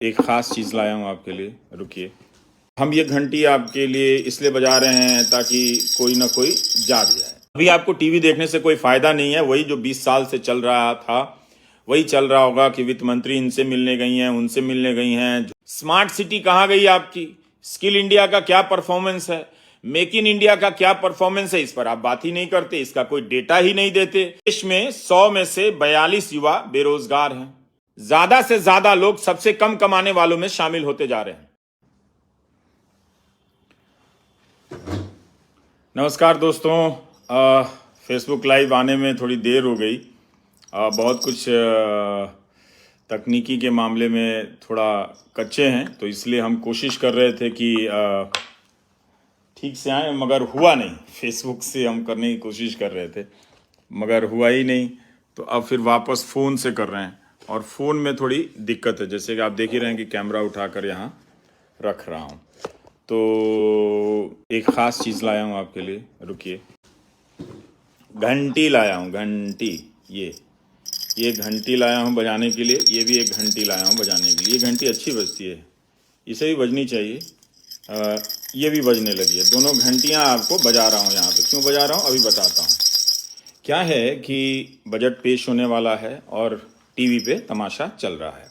एक ख़ास चीज़ लाया हूँ आपके लिए, रुकिए। हम ये घंटी आपके लिए इसलिए बजा रहे हैं ताकि कोई ना कोई जाग जाए। अभी आपको टीवी देखने से कोई फ़ायदा नहीं है, वही जो 20 साल से चल रहा था वही चल रहा होगा कि वित्त मंत्री इनसे मिलने गई हैं, उनसे मिलने गई हैं। स्मार्ट सिटी कहाँ गई आपकी? स्किल इंडिया का क्या परफॉर्मेंस है? मेक इन इंडिया का क्या परफॉर्मेंस है? इस पर आप बात ही नहीं करते, इसका कोई डेटा ही नहीं देते। देश में 100 में से 42 युवा बेरोजगार हैं। ज्यादा से ज्यादा लोग सबसे कम कमाने वालों में शामिल होते जा रहे हैं। नमस्कार दोस्तों, फेसबुक लाइव आने में थोड़ी देर हो गई। बहुत कुछ तकनीकी के मामले में थोड़ा कच्चे हैं, तो इसलिए हम कोशिश कर रहे थे कि ठीक से आए, मगर हुआ नहीं। फेसबुक से हम करने की कोशिश कर रहे थे मगर हुआ ही नहीं, तो अब फिर वापस फ़ोन से कर रहे हैं। और फ़ोन में थोड़ी दिक्कत है, जैसे कि आप देख ही रहे हैं कि कैमरा उठाकर यहाँ रख रहा हूँ। तो एक ख़ास चीज़ लाया हूँ आपके लिए, रुकिए। घंटी लाया हूँ, घंटी। ये घंटी लाया हूँ बजाने के लिए, ये भी एक घंटी लाया हूँ बजाने के लिए। ये घंटी अच्छी बजती है, इसे भी बजनी चाहिए। ये भी बजने लगी है। दोनों घंटियाँ आपको बजा रहा हूँ यहाँ पे। क्यों बजा रहा हूँ अभी बताता हूँ। क्या है कि बजट पेश होने वाला है और टीवी पे तमाशा चल रहा है,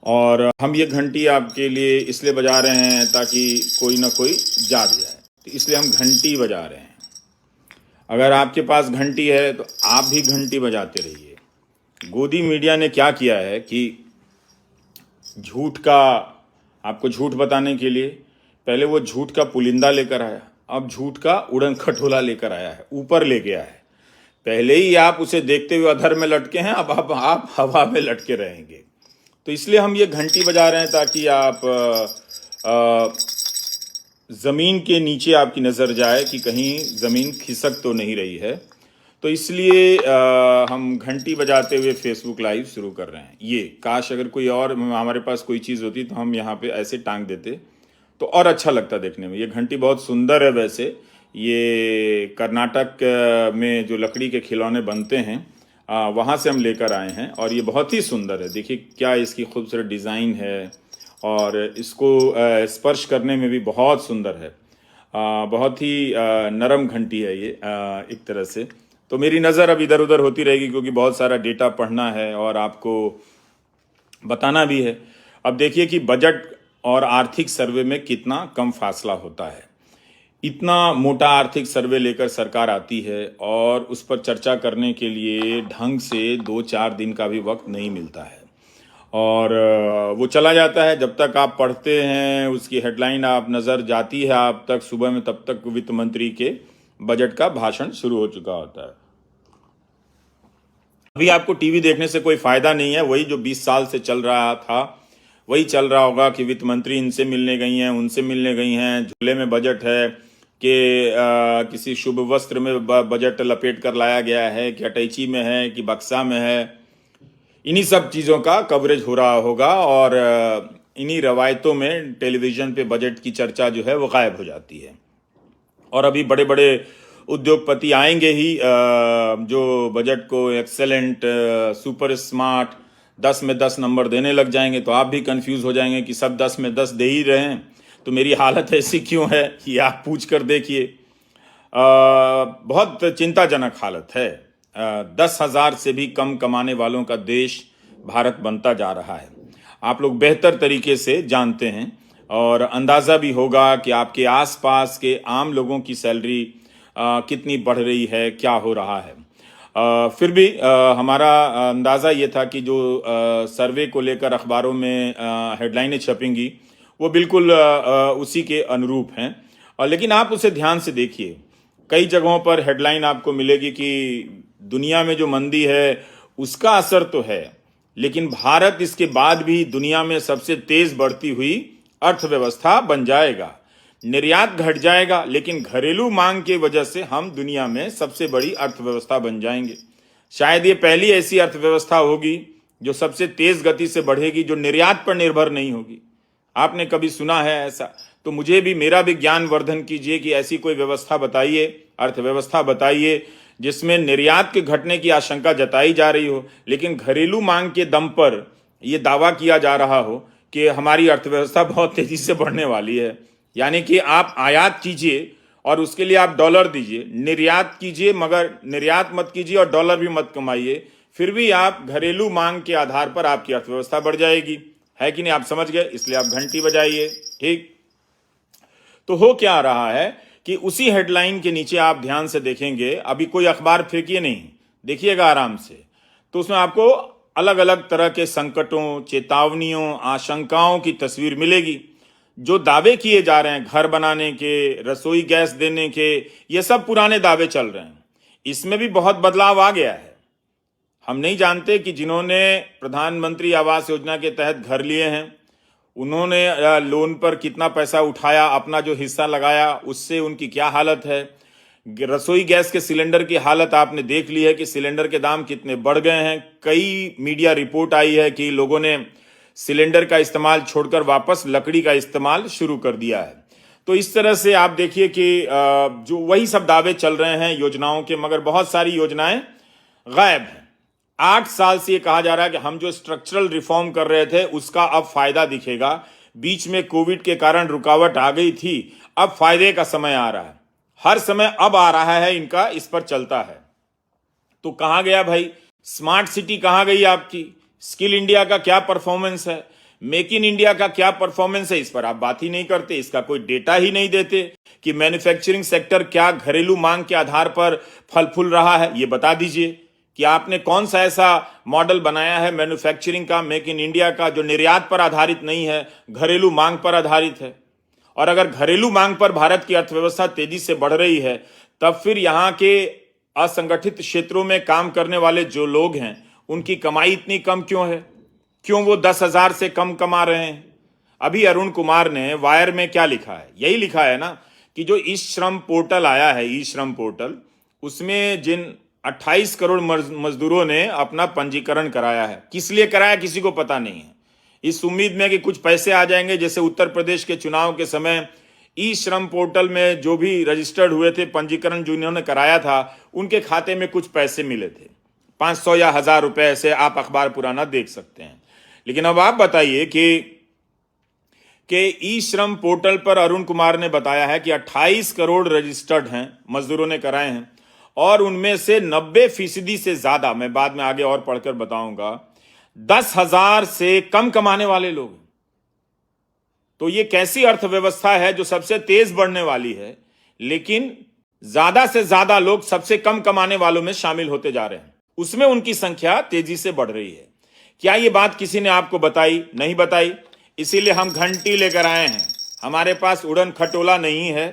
और हम ये घंटी आपके लिए इसलिए बजा रहे हैं ताकि कोई ना कोई जाग जाए, तो इसलिए हम घंटी बजा रहे हैं। अगर आपके पास घंटी है तो आप भी घंटी बजाते रहिए। गोदी मीडिया ने क्या किया है कि झूठ का, आपको झूठ बताने के लिए पहले वो झूठ का पुलिंदा लेकर आया, अब झूठ का उड़न खटोला लेकर आया है, ऊपर ले गया है। पहले ही आप उसे देखते हुए अधर में लटके हैं, अब आप हवा में लटके रहेंगे। तो इसलिए हम ये घंटी बजा रहे हैं ताकि आप ज़मीन के नीचे आपकी नज़र जाए कि कहीं ज़मीन खिसक तो नहीं रही है। तो इसलिए हम घंटी बजाते हुए फेसबुक लाइव शुरू कर रहे हैं। ये काश अगर कोई और हमारे पास कोई चीज़ होती तो हम यहाँ पे ऐसे टांग देते तो और अच्छा लगता देखने में। ये घंटी बहुत सुंदर है। वैसे ये कर्नाटक में जो लकड़ी के खिलौने बनते हैं वहाँ से हम लेकर आए हैं, और ये बहुत ही सुंदर है। देखिए क्या इसकी खूबसूरत डिज़ाइन है, और इसको स्पर्श करने में भी बहुत सुंदर है। बहुत ही नरम घंटी है ये एक तरह से। तो मेरी नज़र अब इधर उधर होती रहेगी क्योंकि बहुत सारा डेटा पढ़ना है और आपको बताना भी है। अब देखिए कि बजट और आर्थिक सर्वे में कितना कम फासला होता है। इतना मोटा आर्थिक सर्वे लेकर सरकार आती है और उस पर चर्चा करने के लिए ढंग से 2-4 दिन का भी वक्त नहीं मिलता है, और वो चला जाता है। जब तक आप पढ़ते हैं उसकी हेडलाइन आप नज़र जाती है आप तक सुबह में, तब तक वित्त मंत्री के बजट का भाषण शुरू हो चुका होता है। अभी आपको टीवी देखने से कोई फ़ायदा नहीं है, वही जो 20 साल से चल रहा था वही चल रहा होगा कि वित्त मंत्री इनसे मिलने गई हैं, उनसे मिलने गई हैं। झूले में बजट है कि किसी शुभ वस्त्र में बजट लपेट कर लाया गया है, कि अटैची में है, कि बक्सा में है। इन्हीं सब चीज़ों का कवरेज हो रहा होगा, और इन्हीं रवायतों में टेलीविज़न पे बजट की चर्चा जो है वो गायब हो जाती है। और अभी बड़े बड़े उद्योगपति आएंगे ही जो बजट को एक्सेलेंट, सुपर स्मार्ट, 10 में 10 नंबर देने लग जाएंगे। तो आप भी कंफ्यूज हो जाएंगे कि सब 10 में 10 दे ही रहे हैं, तो मेरी हालत ऐसी क्यों है, कि आप पूछ कर देखिए। बहुत चिंताजनक हालत है। 10,000 से भी कम कमाने वालों का देश भारत बनता जा रहा है। आप लोग बेहतर तरीके से जानते हैं, और अंदाज़ा भी होगा कि आपके आसपास के आम लोगों की सैलरी कितनी बढ़ रही है, क्या हो रहा है। फिर भी हमारा अंदाज़ा ये था कि जो सर्वे को लेकर अखबारों में हेडलाइनें छपेंगी वो बिल्कुल उसी के अनुरूप हैं। लेकिन आप उसे ध्यान से देखिए, कई जगहों पर हेडलाइन आपको मिलेगी कि दुनिया में जो मंदी है उसका असर तो है, लेकिन भारत इसके बाद भी दुनिया में सबसे तेज बढ़ती हुई अर्थव्यवस्था बन जाएगा। निर्यात घट जाएगा, लेकिन घरेलू मांग की वजह से हम दुनिया में सबसे बड़ी अर्थव्यवस्था बन जाएंगे। शायद ये पहली ऐसी अर्थव्यवस्था होगी जो सबसे तेज गति से बढ़ेगी, जो निर्यात पर निर्भर नहीं होगी। आपने कभी सुना है ऐसा? तो मुझे भी, मेरा भी ज्ञान वर्धन कीजिए कि ऐसी कोई व्यवस्था बताइए, अर्थव्यवस्था बताइए जिसमें निर्यात के घटने की आशंका जताई जा रही हो, लेकिन घरेलू मांग के दम पर यह दावा किया जा रहा हो कि हमारी अर्थव्यवस्था बहुत तेजी से बढ़ने वाली है। यानी कि आप आयात कीजिए और उसके लिए आप डॉलर दीजिए, निर्यात कीजिए मगर निर्यात मत कीजिए और डॉलर भी मत कमाइए, फिर भी आप घरेलू मांग के आधार पर आपकी अर्थव्यवस्था बढ़ जाएगी। है कि नहीं? आप समझ गए, इसलिए आप घंटी बजाइए। ठीक, तो हो क्या रहा है कि उसी हेडलाइन के नीचे आप ध्यान से देखेंगे, अभी कोई अखबार फेंकिए नहीं, देखिएगा आराम से, तो उसमें आपको अलग अलग तरह के संकटों, चेतावनियों, आशंकाओं की तस्वीर मिलेगी। जो दावे किए जा रहे हैं घर बनाने के, रसोई गैस देने के, ये सब पुराने दावे चल रहे हैं। इसमें भी बहुत बदलाव आ गया है। हम नहीं जानते कि जिन्होंने प्रधानमंत्री आवास योजना के तहत घर लिए हैं, उन्होंने लोन पर कितना पैसा उठाया, अपना जो हिस्सा लगाया, उससे उनकी क्या हालत है। रसोई गैस के सिलेंडर की हालत आपने देख ली है कि सिलेंडर के दाम कितने बढ़ गए हैं। कई मीडिया रिपोर्ट आई है कि लोगों ने सिलेंडर का इस्तेमाल छोड़कर वापस लकड़ी का इस्तेमाल शुरू कर दिया है। तो इस तरह से आप देखिए कि जो वही सब दावे चल रहे हैं योजनाओं के, मगर बहुत सारी योजनाएं गायब हैं। 8 साल से ये कहा जा रहा है कि हम जो स्ट्रक्चरल रिफॉर्म कर रहे थे उसका अब फायदा दिखेगा। बीच में कोविड के कारण रुकावट आ गई थी, अब फायदे का समय आ रहा है। हर समय अब आ रहा है इनका, इस पर चलता है। तो कहां गया भाई स्मार्ट सिटी, कहां गई आपकी स्किल इंडिया का क्या परफॉर्मेंस है, मेक इन इंडिया का क्या परफॉर्मेंस है? इस पर आप बात ही नहीं करते, इसका कोई डेटा ही नहीं देते कि मैन्युफैक्चरिंग सेक्टर क्या घरेलू मांग के आधार पर फल फूल रहा है। ये बता दीजिए कि आपने कौन सा ऐसा मॉडल बनाया है मैन्युफैक्चरिंग का, मेक इन इंडिया का, जो निर्यात पर आधारित नहीं है, घरेलू मांग पर आधारित है। और अगर घरेलू मांग पर भारत की अर्थव्यवस्था तेजी से बढ़ रही है, तब फिर यहां के असंगठित क्षेत्रों में काम करने वाले जो लोग हैं उनकी कमाई इतनी कम क्यों है? क्यों वो 10,000 से कम कमा रहे हैं? अभी अरुण कुमार ने वायर में क्या लिखा है, यही लिखा है ना कि जो ई श्रम पोर्टल आया है, ई श्रम पोर्टल, उसमें जिन 28 करोड़ मजदूरों ने अपना पंजीकरण कराया है, किस लिए कराया किसी को पता नहीं है। इस उम्मीद में कि कुछ पैसे आ जाएंगे, जैसे उत्तर प्रदेश के चुनाव के समय ई श्रम पोर्टल में जो भी रजिस्टर्ड हुए थे, पंजीकरण जिन्होंने कराया था, उनके खाते में कुछ पैसे मिले थे, 500 या 1000 रुपए, ऐसे आप अखबार पुराना देख सकते हैं। लेकिन अब आप बताइए कि ई श्रम पोर्टल पर अरुण कुमार ने बताया है कि 28 करोड़ रजिस्टर्ड हैं, मजदूरों ने कराए हैं, और उनमें से 90% से ज्यादा, मैं बाद में आगे और पढ़कर बताऊंगा, 10,000 से कम कमाने वाले लोग। तो ये कैसी अर्थव्यवस्था है जो सबसे तेज बढ़ने वाली है, लेकिन ज्यादा से ज्यादा लोग सबसे कम कमाने वालों में शामिल होते जा रहे हैं, उसमें उनकी संख्या तेजी से बढ़ रही है। क्या ये बात किसी ने आपको बताई? नहीं बताई। इसीलिए हम घंटी लेकर आए हैं। हमारे पास उड़न खटोला नहीं है।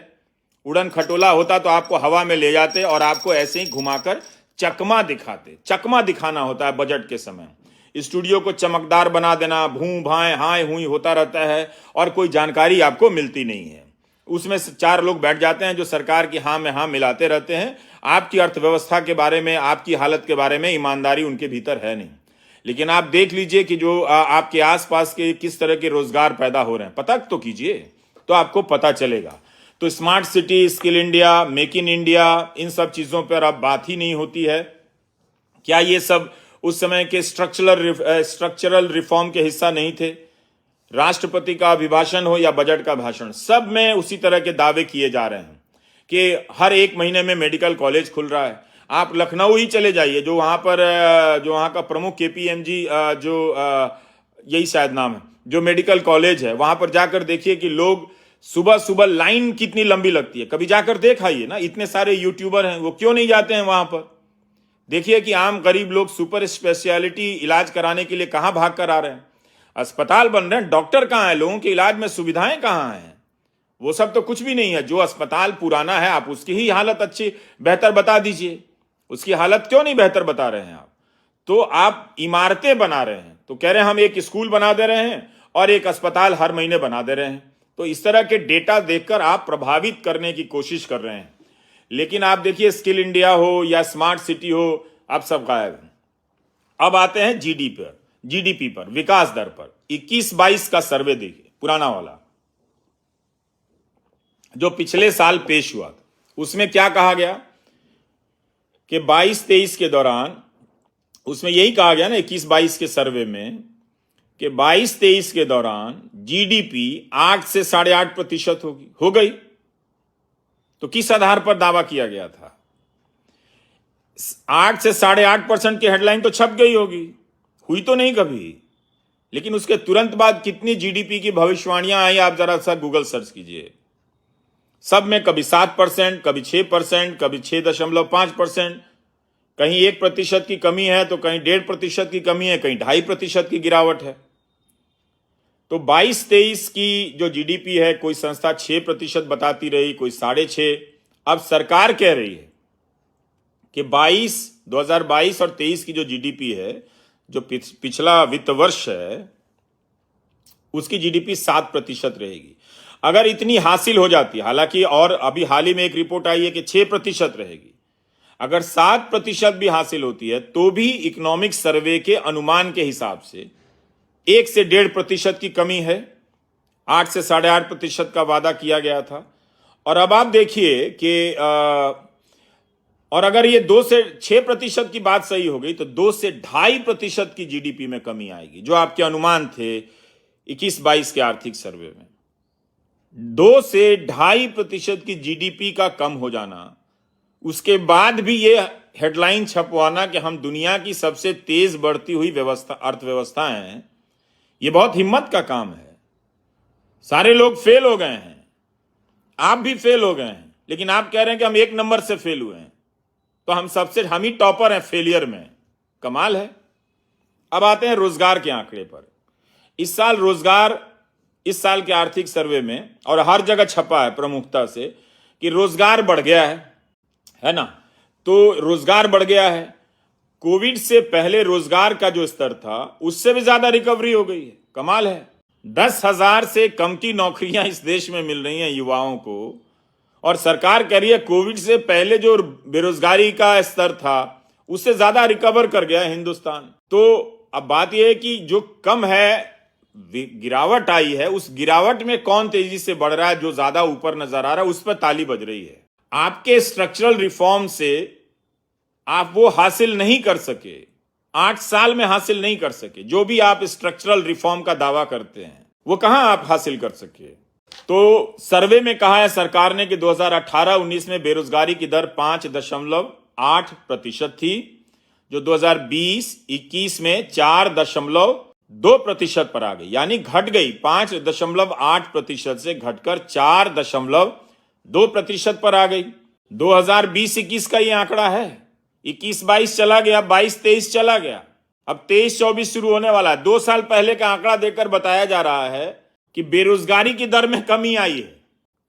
उड़न खटोला होता तो आपको हवा में ले जाते और आपको ऐसे ही घुमाकर चकमा दिखाते। चकमा दिखाना होता है बजट के समय। स्टूडियो को चमकदार बना देना, भूं भाएं हाय हुई होता रहता है और कोई जानकारी आपको मिलती नहीं है। उसमें 4 लोग बैठ जाते हैं जो सरकार की हाँ में हाँ मिलाते रहते हैं। आपकी अर्थव्यवस्था के बारे में, आपकी हालत के बारे में ईमानदारी उनके भीतर है नहीं। लेकिन आप देख लीजिए कि जो आपके आसपास के किस तरह के रोजगार पैदा हो रहे हैं, पता तो कीजिए, तो आपको पता चलेगा। तो smart city, skill India, make in India, इन सब चीजों पर अब बात ही नहीं होती है। क्या ये सब उस समय के स्ट्रक्चरल रिफॉर्म के हिस्सा नहीं थे? राष्ट्रपति का अभिभाषण हो या बजट का भाषण, सब में उसी तरह के दावे किए जा रहे हैं कि हर 1 महीने में मेडिकल कॉलेज खुल रहा है। आप लखनऊ ही चले जाइए, जो वहां का प्रमुख KPMG, यही शायद नाम है, जो मेडिकल कॉलेज है, वहां पर जाकर देखिए कि लोग सुबह सुबह लाइन कितनी लंबी लगती है। कभी जाकर देखाइए ना, इतने सारे यूट्यूबर हैं, वो क्यों नहीं जाते हैं वहां पर? देखिए कि आम गरीब लोग सुपर स्पेशलिटी इलाज कराने के लिए कहां भाग कर आ रहे हैं। अस्पताल बन रहे हैं, डॉक्टर कहां है, लोगों के इलाज में सुविधाएं कहां हैं? वो सब तो कुछ भी नहीं है। जो अस्पताल पुराना है, आप उसकी ही हालत अच्छी बेहतर बता दीजिए। उसकी हालत क्यों नहीं बेहतर बता रहे हैं आप? तो आप इमारतें बना रहे हैं, तो कह रहे हैं हम एक स्कूल बना दे रहे हैं और एक अस्पताल हर महीने बना दे रहे हैं। तो इस तरह के डेटा देखकर आप प्रभावित करने की कोशिश कर रहे हैं। लेकिन आप देखिए स्किल इंडिया हो या स्मार्ट सिटी हो, अब सब गायब है। अब आते हैं जीडीपी पर, विकास दर पर। 21-22 का सर्वे देखिए, पुराना वाला, जो पिछले साल पेश हुआ था, उसमें क्या कहा गया कि 22-23 के दौरान, उसमें यही कहा गया ना 21-22 के सर्वे में, कि 22-23 के दौरान जीडीपी 8 से 8.5% होगी, हो गई। तो किस आधार पर दावा किया गया था? 8 से 8.5% की हेडलाइन तो छप गई होगी, हुई तो नहीं कभी। लेकिन उसके तुरंत बाद कितनी जीडीपी की भविष्यवाणियां आई, आप जरा सा गूगल सर्च कीजिए। सब में कभी 7%, कभी 6%, कभी 6.5%, कहीं 1% की कमी है तो कहीं 1.5% की कमी है, कहीं 2.5% की गिरावट है। तो 22-23 की जो जीडीपी है, कोई संस्था 6% बताती रही, कोई 6.5%। अब सरकार कह रही है कि 2022 और 23 की जो जीडीपी है, जो पिछला वित्त वर्ष है, उसकी जीडीपी 7% रहेगी। अगर इतनी हासिल हो जाती, हालांकि और अभी हाल ही में एक रिपोर्ट आई है कि 6% रहेगी, अगर 7% भी हासिल होती है तो भी इकोनॉमिक सर्वे के अनुमान के हिसाब से 1 से 1.5% की कमी है। 8 से 8.5% का वादा किया गया था। और अब आप देखिए कि और अगर ये 2 से 6% की बात सही हो गई तो 2 से 2.5% की जीडीपी में कमी आएगी, जो आपके अनुमान थे 21-22 के आर्थिक सर्वे में। 2 से 2.5% की जीडीपी का कम हो जाना, उसके बाद भी ये हेडलाइन छपवाना कि हम दुनिया की सबसे तेज बढ़ती हुई अर्थव्यवस्था हैं, ये बहुत हिम्मत का काम है। सारे लोग फेल हो गए हैं, आप भी फेल हो गए हैं, लेकिन आप कह रहे हैं कि हम 1 नंबर से फेल हुए हैं, तो हम ही टॉपर हैं फेलियर में। कमाल है। अब आते हैं रोजगार के आंकड़े पर। इस साल के आर्थिक सर्वे में, और हर जगह छपा है प्रमुखता से, कि रोजगार बढ़ गया है ना। तो रोजगार बढ़ गया है। कोविड से पहले रोजगार का जो स्तर था उससे भी ज्यादा रिकवरी हो गई है। कमाल है। 10,000 से कम की नौकरियां इस देश में मिल रही हैं युवाओं को, और सरकार कह रही है कोविड से पहले जो बेरोजगारी का स्तर था उससे ज्यादा रिकवर कर गया हिंदुस्तान। तो अब बात यह है कि जो कम है, गिरावट आई है, उस गिरावट में कौन तेजी से बढ़ रहा है, जो ज्यादा ऊपर नजर आ रहा है, उस पर ताली बज रही है। आपके स्ट्रक्चरल रिफॉर्म से आप वो हासिल नहीं कर सके, 8 साल में हासिल नहीं कर सके। जो भी आप स्ट्रक्चरल रिफॉर्म का दावा करते हैं वो कहां आप हासिल कर सके। तो सर्वे में कहा है सरकार ने कि 2018-19 में बेरोजगारी की दर 5.8% थी, जो 2020-21 में 4.2% पर आ गई, यानी घट गई। 5.8% से घटकर 4.2% पर आ गई। 2020-21 का ये आंकड़ा है। 21-22 चला गया, 22-23 चला गया, अब 23-24 शुरू होने वाला है। 2 साल पहले का आंकड़ा देखकर बताया जा रहा है कि बेरोजगारी की दर में कमी आई है।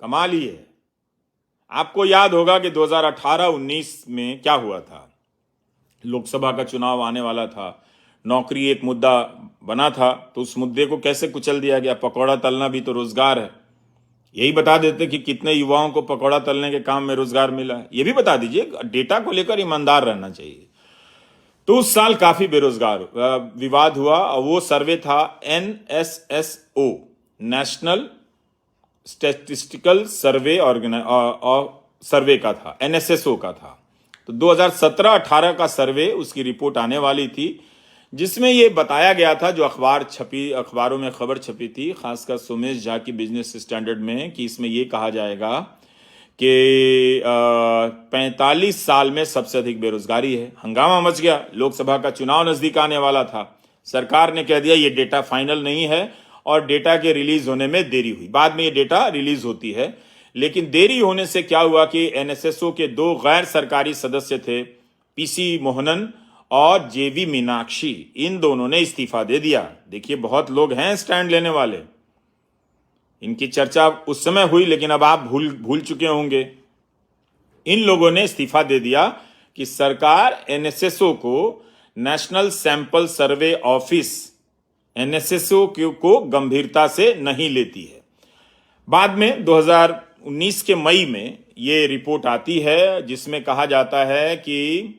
कमाल ही है। आपको याद होगा कि 2018-19 में क्या हुआ था। लोकसभा का चुनाव आने वाला था, नौकरी एक मुद्दा बना था, तो उस मुद्दे को कैसे कुचल दिया गया। पकौड़ा तलना भी तो रोजगार है। यही बता देते कि कितने युवाओं को पकौड़ा तलने के काम में रोजगार मिला है, ये भी बता दीजिए। डेटा को लेकर ईमानदार रहना चाहिए। तो उस साल काफी बेरोजगार विवाद हुआ, और वो सर्वे था NSSO, नेशनल स्टैटिस्टिकल सर्वे सर्वे का था, NSSO का था। तो 2017-18 का सर्वे, उसकी रिपोर्ट आने वाली थी, जिसमें यह बताया गया था, जो अखबारों में खबर छपी थी, खासकर सोमेश झा की बिजनेस स्टैंडर्ड में, कि इसमें यह कहा जाएगा कि 45 साल में सबसे अधिक बेरोजगारी है। हंगामा मच गया। लोकसभा का चुनाव नजदीक आने वाला था। सरकार ने कह दिया ये डेटा फाइनल नहीं है, और डेटा के रिलीज होने में देरी हुई। बाद में ये डेटा रिलीज होती है, लेकिन देरी होने से क्या हुआ कि NSSO के 2 गैर सरकारी सदस्य थे, PC मोहनन और JV मीनाक्षी, इन दोनों ने इस्तीफा दे दिया। देखिए, बहुत लोग हैं स्टैंड लेने वाले। इनकी चर्चा उस समय हुई, लेकिन अब आप भूल चुके होंगे। इन लोगों ने इस्तीफा दे दिया कि सरकार NSSO को, national sample survey office, NSSO को गंभीरता से नहीं लेती है। बाद में 2019 के मई में ये रिपोर्ट आती है, जिसमें कहा जाता है कि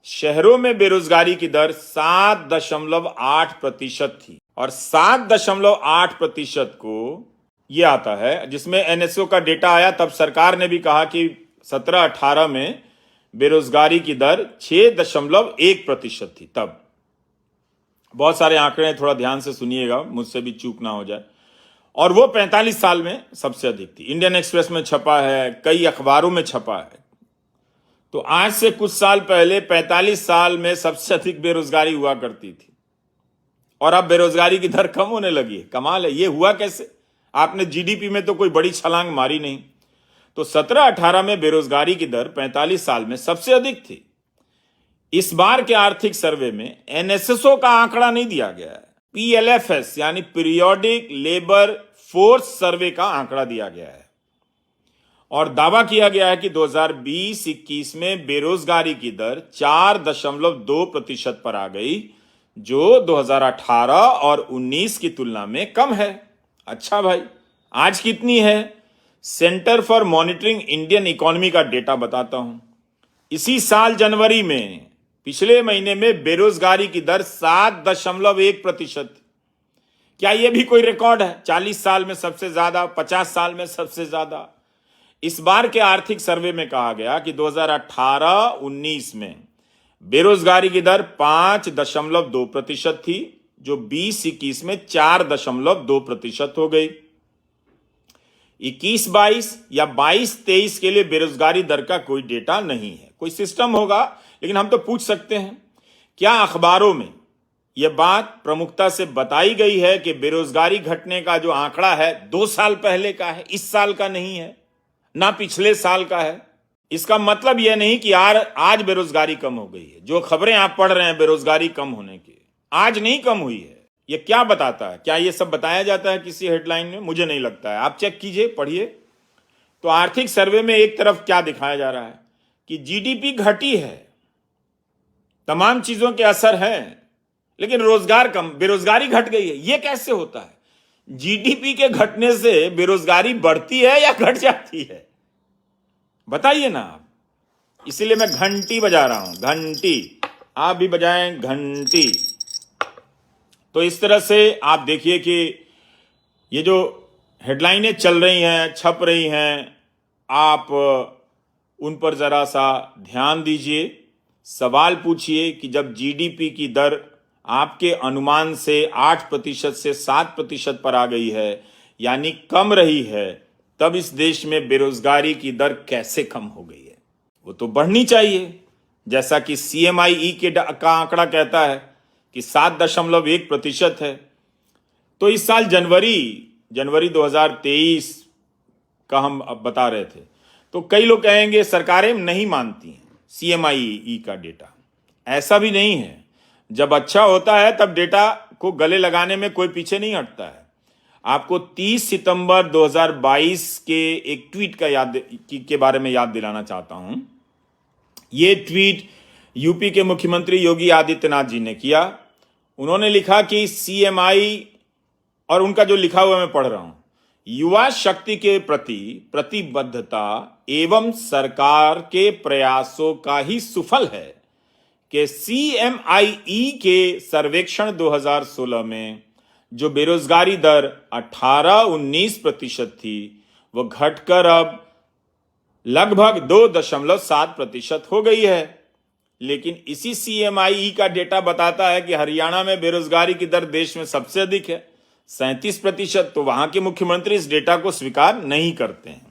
शहरों में बेरोजगारी की दर 7.8% थी, और 7.8% को ये आता है, जिसमें NSO का डेटा आया। तब सरकार ने भी कहा कि 17-18 में बेरोजगारी की दर 6.1% थी तब। बहुत सारे आंकड़े हैं, थोड़ा ध्यान से सुनिएगा, मुझसे भी चूक ना हो जाए। और वो 45 साल में सबसे अधिक थी। इंडियन एक्सप्रेस में छपा है, कई अखबारों में छपा है। तो आज से कुछ साल पहले 45 साल में सबसे अधिक बेरोजगारी हुआ करती थी, और अब बेरोजगारी की दर कम होने लगी है। कमाल है, ये हुआ कैसे? आपने जीडीपी में तो कोई बड़ी छलांग मारी नहीं। तो 17-18 में बेरोजगारी की दर 45 साल में सबसे अधिक थी। इस बार के आर्थिक सर्वे में एनएसएसओ का आंकड़ा नहीं दिया गया है, पीएलएफएस यानी पीरियोडिक लेबर फोर्स सर्वे का आंकड़ा दिया गया है, और दावा किया गया है कि 2020-21 में बेरोजगारी की दर 4.2% पर आ गई, जो 2018 और 19 की तुलना में कम है। अच्छा भाई, आज कितनी है? Centre for monitoring Indian economy का डेटा बताता हूं। इसी साल जनवरी में, पिछले महीने में, बेरोजगारी की दर 7.1%। क्या यह भी कोई रिकॉर्ड है? 40 साल में सबसे ज्यादा, 50 साल में सबसे ज्यादा। इस बार के आर्थिक सर्वे में कहा गया कि 2018-19 में बेरोजगारी की दर 5.2% थी, जो 20-21 में 4.2% हो गई। 21-22 या 22-23 के लिए बेरोजगारी दर का कोई डेटा नहीं है। कोई सिस्टम होगा, लेकिन हम तो पूछ सकते हैं, क्या अखबारों में यह बात प्रमुखता से बताई गई है कि बेरोजगारी घटने का जो आंकड़ा है 2 साल पहले का है, इस साल का नहीं है, ना पिछले साल का है? इसका मतलब यह नहीं कि आज बेरोजगारी कम हो गई है। जो खबरें आप पढ़ रहे हैं बेरोजगारी कम होने की, आज नहीं कम हुई है। यह क्या बताता है? क्या यह सब बताया जाता है किसी हेडलाइन में? मुझे नहीं लगता है। आप चेक कीजिए, पढ़िए। तो आर्थिक सर्वे में एक तरफ क्या दिखाया जा रहा है कि जीडीपी घटी है, तमाम चीजों के असर है, लेकिन रोजगार कम, बेरोजगारी घट गई है। यह कैसे होता है? जीडीपी के घटने से बेरोजगारी बढ़ती है या घट जाती है? बताइए ना आप। इसीलिए मैं घंटी बजा रहा हूं, घंटी। आप भी बजाएं घंटी। तो इस तरह से आप देखिए कि ये जो हेडलाइनें चल रही हैं, छप रही हैं, आप उन पर जरा सा ध्यान दीजिए। सवाल पूछिए कि जब जीडीपी की दर आपके अनुमान से 8% से 7% पर आ गई है, यानी कम रही है, तब इस देश में बेरोजगारी की दर कैसे कम हो गई है? वो तो बढ़नी चाहिए, जैसा कि CMIE का आंकड़ा कहता है कि 7.1% है। तो इस साल जनवरी 2023 का हम अब बता रहे थे। तो कई लोग कहेंगे सरकारें नहीं मानती हैं CMIE का डेटा। ऐसा भी नहीं है। जब अच्छा होता है तब डेटा को गले लगाने में कोई पीछे नहीं हटता है। आपको 30 सितंबर 2022 के एक ट्वीट के बारे में याद दिलाना चाहता हूं। यह ट्वीट यूपी के मुख्यमंत्री योगी आदित्यनाथ जी ने किया। उन्होंने लिखा कि CMI, और उनका जो लिखा हुआ मैं पढ़ रहा हूं, युवा शक्ति के प्रति प्रतिबद्धता एवं सरकार के प्रयासों का ही सुफल है कि CMIE के सर्वेक्षण 2016 में जो बेरोजगारी दर 18-19% थी, वह घटकर अब लगभग 2.7% हो गई है। लेकिन इसी CMIE का डेटा बताता है कि हरियाणा में बेरोजगारी की दर देश में सबसे अधिक है, 37%। तो वहां के मुख्यमंत्री इस डेटा को स्वीकार नहीं करते हैं।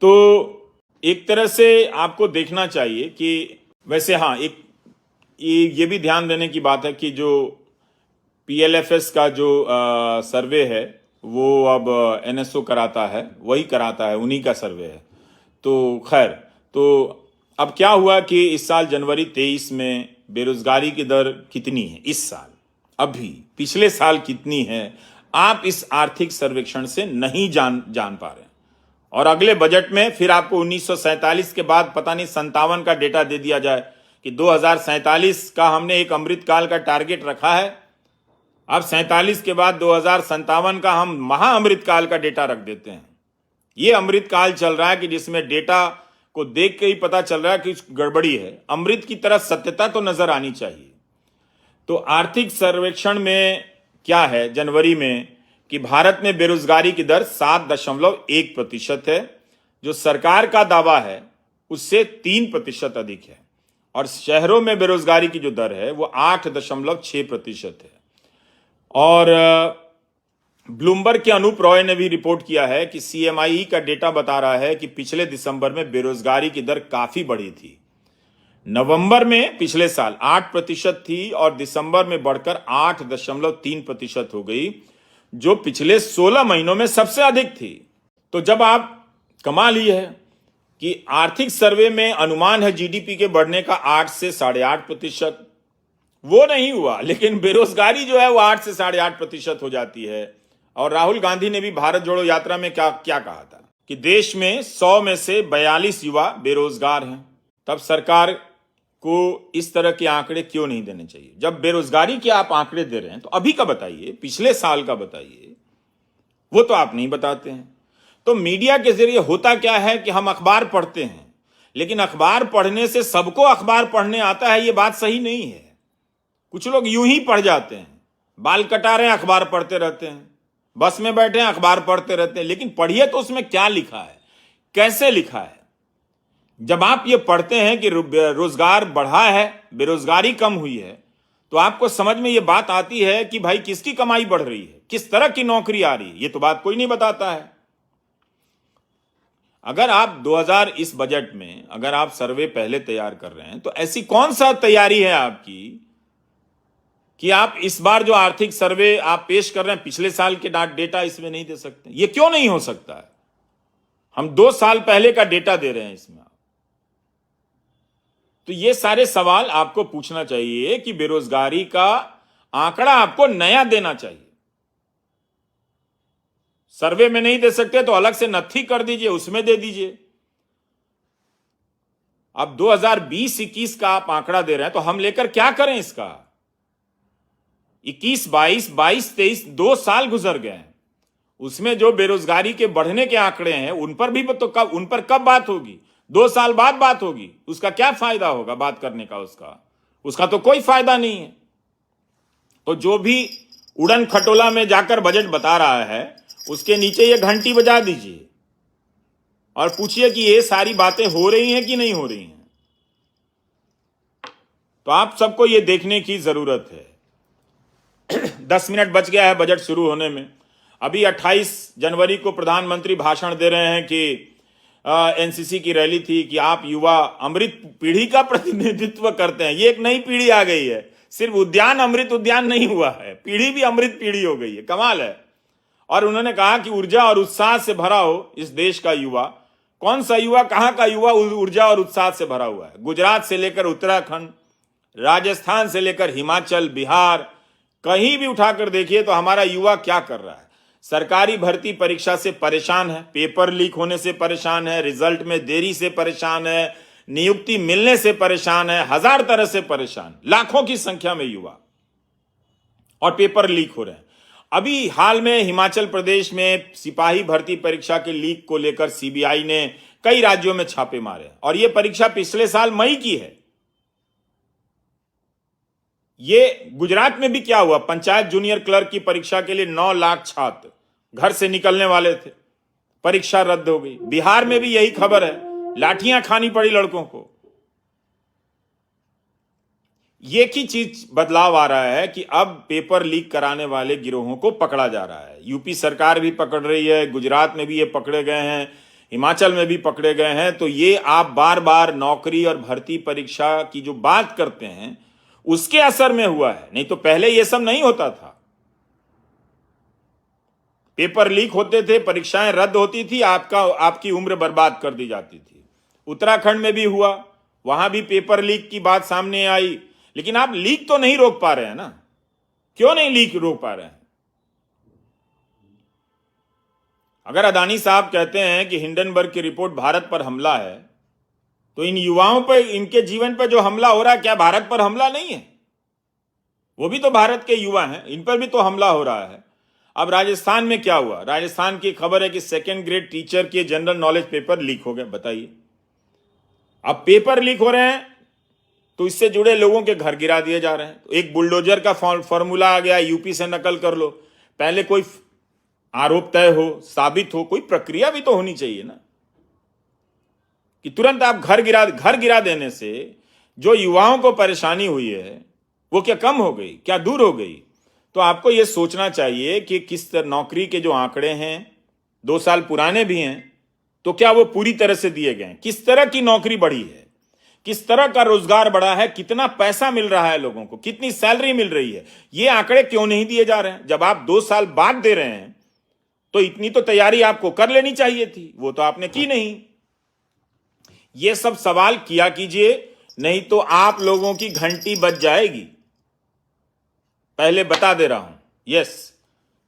तो एक तरह से आपको देखना चाहिए कि वैसे हाँ, एक ये भी ध्यान देने की बात है कि जो PLFS का जो सर्वे है वो अब NSO कराता है, वही कराता है, उन्हीं का सर्वे है। तो खैर, तो अब क्या हुआ कि इस साल जनवरी 23 में बेरोजगारी की दर कितनी है इस साल, अभी पिछले साल कितनी है, आप इस आर्थिक सर्वेक्षण से नहीं जान पा रहे हैं। और अगले बजट में फिर आपको 1947 के बाद पता नहीं 57 का डेटा दे दिया जाए कि 2047 का हमने एक अमृतकाल का टारगेट रखा है। अब 47 के बाद 2057 का हम महाअमृतकाल का डेटा रख देते हैं। ये अमृतकाल चल रहा है कि जिसमें डेटा को देख के ही पता चल रहा है कि गड़बड़ी है। अमृत की तरह सत्यता तो नजर आनी चाहिए। तो आर्थिक सर्वेक्षण में क्या है जनवरी में कि भारत में बेरोजगारी की दर 7.1% है, जो सरकार का दावा है उससे 3% अधिक है। और शहरों में बेरोजगारी की जो दर है वो 8.6% है। और ब्लूमबर्ग के अनूप रॉय ने भी रिपोर्ट किया है कि सीएमआई का डेटा बता रहा है कि पिछले दिसंबर में बेरोजगारी की दर काफी बढ़ी थी। नवंबर में पिछले साल 8% थी और दिसंबर में बढ़कर 8.3% हो गई, जो पिछले 16 महीनों में सबसे अधिक थी। तो जब आप कमाल ही है कि आर्थिक सर्वे में अनुमान है जीडीपी के बढ़ने का 8 से 8.5%, वो नहीं हुआ, लेकिन बेरोजगारी जो है वो 8 से 8.5% हो जाती है। और राहुल गांधी ने भी भारत जोड़ो यात्रा में क्या क्या कहा था कि देश में 100 में से 42 युवा बेरोजगार हैं। तब सरकार को इस तरह के आंकड़े क्यों नहीं देने चाहिए? जब बेरोजगारी के आप आंकड़े दे रहे हैं तो अभी का बताइए, पिछले साल का बताइए, वो तो आप नहीं बताते हैं। तो मीडिया के जरिए होता क्या है कि हम अखबार पढ़ते हैं, लेकिन अखबार पढ़ने से सबको अखबार पढ़ने आता है, ये बात सही नहीं है। कुछ लोग यूं ही पढ़ जाते हैं, बाल कटा रहे हैं अखबार पढ़ते रहते हैं, बस में बैठे हैं अखबार पढ़ते रहते हैं, लेकिन पढ़िए तो उसमें क्या लिखा है, कैसे लिखा है। जब आप ये पढ़ते हैं कि रोजगार बढ़ा है, बेरोजगारी कम हुई है, तो आपको समझ में ये बात आती है कि भाई किसकी कमाई बढ़ रही है, किस तरह की नौकरी आ रही है। ये तो बात कोई नहीं बताता है। अगर आप 2000 इस बजट में अगर आप सर्वे पहले तैयार कर रहे हैं तो ऐसी कौन सा तैयारी है आपकी कि आप इस बार जो आर्थिक सर्वे आप पेश कर रहे हैं पिछले साल के डेटा इसमें नहीं दे सकते? ये क्यों नहीं हो सकता है? हम 2 साल पहले का डेटा दे रहे हैं इसमें। तो ये सारे सवाल आपको पूछना चाहिए कि बेरोजगारी का आंकड़ा आपको नया देना चाहिए। सर्वे में नहीं दे सकते तो अलग से नत्थी कर दीजिए, उसमें दे दीजिए। अब 2020-21 का आप आंकड़ा दे रहे हैं तो हम लेकर क्या करें इसका? 21-22, 22-23 2 साल गुजर गए हैं, उसमें जो बेरोजगारी के बढ़ने के आंकड़े हैं उन पर भी तो उन पर कब बात होगी? 2 साल बाद बात होगी। उसका क्या फायदा होगा बात करने का? उसका तो कोई फायदा नहीं है। तो जो भी उड़न खटोला में जाकर बजट बता रहा है उसके नीचे ये घंटी बजा दीजिए और पूछिए कि ये सारी बातें हो रही हैं कि नहीं हो रही हैं। तो आप सबको ये देखने की जरूरत है। 10 मिनट बच गया है बजट शुरू होने में। अभी 28 जनवरी को प्रधानमंत्री भाषण दे रहे हैं कि एनसीसी की रैली थी कि आप युवा अमृत पीढ़ी का प्रतिनिधित्व करते हैं। ये एक नई पीढ़ी आ गई है। सिर्फ उद्यान अमृत उद्यान नहीं हुआ है, पीढ़ी भी अमृत पीढ़ी हो गई है। कमाल है। और उन्होंने कहा कि ऊर्जा और उत्साह से भरा हो इस देश का युवा। कौन सा युवा, कहां का युवा ऊर्जा और उत्साह से भरा हुआ है? गुजरात से लेकर उत्तराखंड, राजस्थान से लेकर हिमाचल, बिहार, कहीं भी उठाकर देखिए तो हमारा युवा क्या कर रहा है। सरकारी भर्ती परीक्षा से परेशान है, पेपर लीक होने से परेशान है, रिजल्ट में देरी से परेशान है, नियुक्ति मिलने से परेशान है, हजार तरह से परेशान, लाखों की संख्या में युवा, और पेपर लीक हो रहे हैं। अभी हाल में हिमाचल प्रदेश में सिपाही भर्ती परीक्षा के लीक को लेकर सीबीआई ने कई राज्यों में छापे मारे और यह परीक्षा पिछले साल मई की है। ये गुजरात में भी क्या हुआ? पंचायत जूनियर क्लर्क की परीक्षा के लिए 9 लाख छात्र घर से निकलने वाले थे, परीक्षा रद्द हो गई। बिहार में भी यही खबर है, लाठियां खानी पड़ी लड़कों को। ये की चीज बदलाव आ रहा है कि अब पेपर लीक कराने वाले गिरोहों को पकड़ा जा रहा है। यूपी सरकार भी पकड़ रही है, गुजरात में भी ये पकड़े गए हैं, हिमाचल में भी पकड़े गए हैं। तो ये आप बार बार नौकरी और भर्ती परीक्षा की जो बात करते हैं उसके असर में हुआ है, नहीं तो पहले ये सब नहीं होता था। पेपर लीक होते थे, परीक्षाएं रद्द होती थी, आपकी उम्र बर्बाद कर दी जाती थी। उत्तराखंड में भी हुआ, वहां भी पेपर लीक की बात सामने आई। लेकिन आप लीक तो नहीं रोक पा रहे हैं ना? क्यों नहीं लीक रोक पा रहे हैं? अगर अदानी साहब कहते हैं कि हिंडनबर्ग की रिपोर्ट भारत पर हमला है, तो इन युवाओं पर, इनके जीवन पर जो हमला हो रहा है, क्या भारत पर हमला नहीं है? वो भी तो भारत के युवा हैं, इन पर भी तो हमला हो रहा है। अब राजस्थान में क्या हुआ? राजस्थान की खबर है कि 2nd ग्रेड टीचर के जनरल नॉलेज पेपर लीक हो गए। बताइए, अब पेपर लीक हो रहे हैं तो इससे जुड़े लोगों के घर गिरा दिए जा रहे हैं। तो एक बुलडोजर का फॉर्मूला आ गया, यूपी से नकल कर लो। पहले कोई आरोप तय हो, साबित हो, कोई प्रक्रिया भी तो होनी चाहिए ना, कि तुरंत आप घर गिरा देने से जो युवाओं को परेशानी हुई है वो क्या कम हो गई, क्या दूर हो गई? तो आपको यह सोचना चाहिए कि किस तरह नौकरी के जो आंकड़े हैं 2 साल पुराने भी हैं, तो क्या वो पूरी तरह से दिए गए हैं? किस तरह की नौकरी बढ़ी है, किस तरह का रोजगार बढ़ा है, कितना पैसा मिल रहा है लोगों को, कितनी सैलरी मिल रही है, ये आंकड़े क्यों नहीं दिए जा रहे हैं? जब आप 2 साल बाद दे रहे हैं तो इतनी तो तैयारी आपको कर लेनी चाहिए थी, वो तो आपने की नहीं। ये सब सवाल किया कीजिए, नहीं तो आप लोगों की घंटी बज जाएगी, पहले बता दे रहा हूं। यस,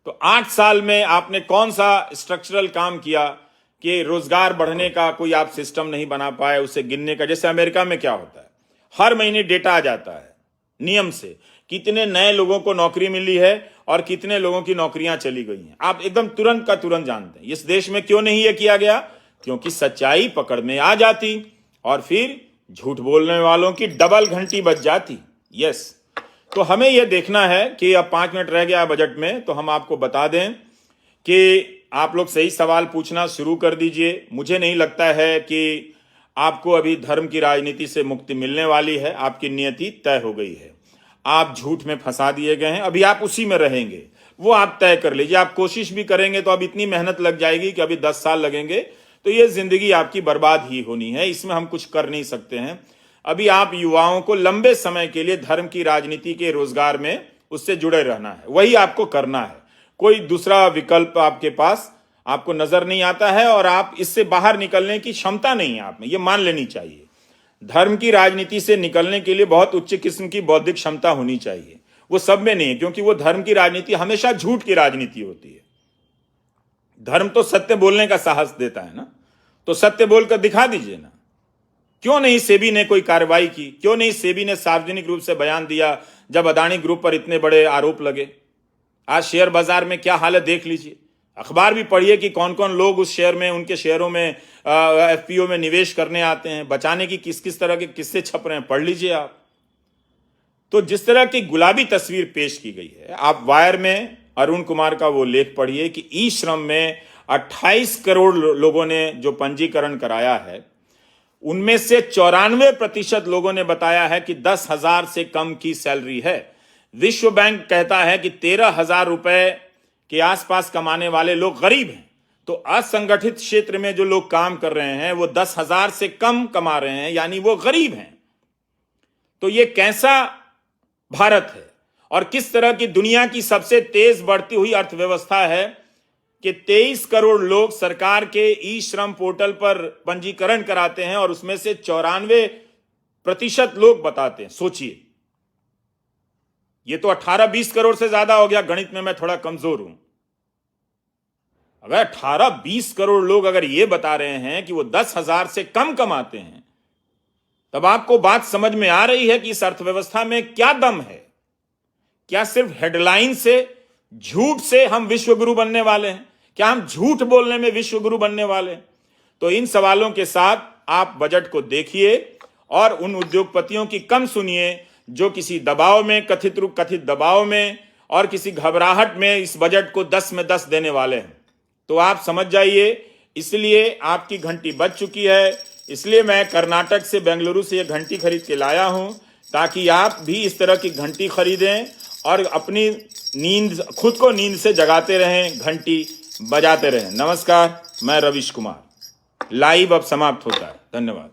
तो 8 साल में आपने कौन सा स्ट्रक्चरल काम किया कि रोजगार बढ़ने का कोई आप सिस्टम नहीं बना पाए, उसे गिनने का? जैसे अमेरिका में क्या होता है, हर महीने डेटा आ जाता है नियम से, कितने नए लोगों को नौकरी मिली है और कितने लोगों की नौकरियां चली गई हैं। आप एकदम तुरंत का तुरंत जानते हैं। इस देश में क्यों नहीं यह किया गया? क्योंकि सच्चाई पकड़ में आ जाती और फिर झूठ बोलने वालों की डबल घंटी बज जाती। यस, तो हमें यह देखना है कि अब 5 मिनट रह गया बजट में, तो हम आपको बता दें कि आप लोग सही सवाल पूछना शुरू कर दीजिए। मुझे नहीं लगता है कि आपको अभी धर्म की राजनीति से मुक्ति मिलने वाली है, आपकी नियति तय हो गई है, आप झूठ में फंसा दिए गए हैं, अभी आप उसी में रहेंगे, वो आप तय कर लीजिए। आप कोशिश भी करेंगे तो अब इतनी मेहनत लग जाएगी कि अभी 10 साल लगेंगे, तो ये जिंदगी आपकी बर्बाद ही होनी है, इसमें हम कुछ कर नहीं सकते हैं। अभी आप युवाओं को लंबे समय के लिए धर्म की राजनीति के रोजगार में उससे जुड़े रहना है, वही आपको करना है। कोई दूसरा विकल्प आपके पास आपको नजर नहीं आता है और आप इससे बाहर निकलने की क्षमता नहीं है आप में, ये मान लेनी चाहिए। धर्म की राजनीति से निकलने के लिए बहुत उच्च किस्म की बौद्धिक क्षमता होनी चाहिए, वो सब में नहीं है, क्योंकि वो धर्म की राजनीति हमेशा झूठ की राजनीति होती है। धर्म तो सत्य बोलने का साहस देता है ना, तो सत्य बोलकर दिखा दीजिए ना। क्यों नहीं सेबी ने कोई कार्रवाई की? क्यों नहीं सेबी ने सार्वजनिक रूप से बयान दिया जब अदानी ग्रुप पर इतने बड़े आरोप लगे? आज शेयर बाजार में क्या हालत देख लीजिए, अखबार भी पढ़िए कि कौन कौन लोग उस शेयर में, उनके शेयरों में, एफपीओ में निवेश करने आते हैं, बचाने की किस किस तरह के किस्से छप रहे हैं, पढ़ लीजिए आप। तो जिस तरह की गुलाबी तस्वीर पेश की गई है, आप वायर में अरुण कुमार का वो लेख पढ़िए कि ई श्रम में 28 करोड़ लोगों ने जो पंजीकरण कराया है, उनमें से 94% लोगों ने बताया है कि 10,000 से कम की सैलरी है। विश्व बैंक कहता है कि 13,000 रुपए के आसपास कमाने वाले लोग गरीब हैं। तो असंगठित क्षेत्र में जो लोग काम कर रहे हैं वो 10,000 से कम कमा रहे हैं, यानी वो गरीब हैं। तो ये कैसा भारत है और किस तरह की दुनिया की सबसे तेज बढ़ती हुई अर्थव्यवस्था है कि 23 करोड़ लोग सरकार के ई श्रम पोर्टल पर पंजीकरण कराते हैं और उसमें से 94% लोग बताते हैं। सोचिए, ये तो 18-20 करोड़ से ज्यादा हो गया। गणित में मैं थोड़ा कमजोर हूं। अगर 18-20 करोड़ लोग अगर ये बता रहे हैं कि वो 10,000 से कम कमाते हैं, तब आपको बात समझ में आ रही है कि इस अर्थव्यवस्था में क्या दम है। क्या सिर्फ हेडलाइन से, झूठ से हम विश्वगुरु बनने वाले हैं? क्या हम झूठ बोलने में विश्वगुरु बनने वाले हैं? तो इन सवालों के साथ आप बजट को देखिए और उन उद्योगपतियों की कम सुनिए जो किसी दबाव में, कथित दबाव में और किसी घबराहट में इस बजट को 10 में 10 देने वाले हैं। तो आप समझ जाइए, इसलिए आपकी घंटी बज चुकी है। इसलिए मैं कर्नाटक से, बेंगलुरु से ये घंटी खरीद के लाया हूं, ताकि आप भी इस तरह की घंटी खरीदें और अपनी नींद, खुद को नींद से जगाते रहें, घंटी बजाते रहें। नमस्कार, मैं रविश कुमार। लाइव अब समाप्त होता है। धन्यवाद।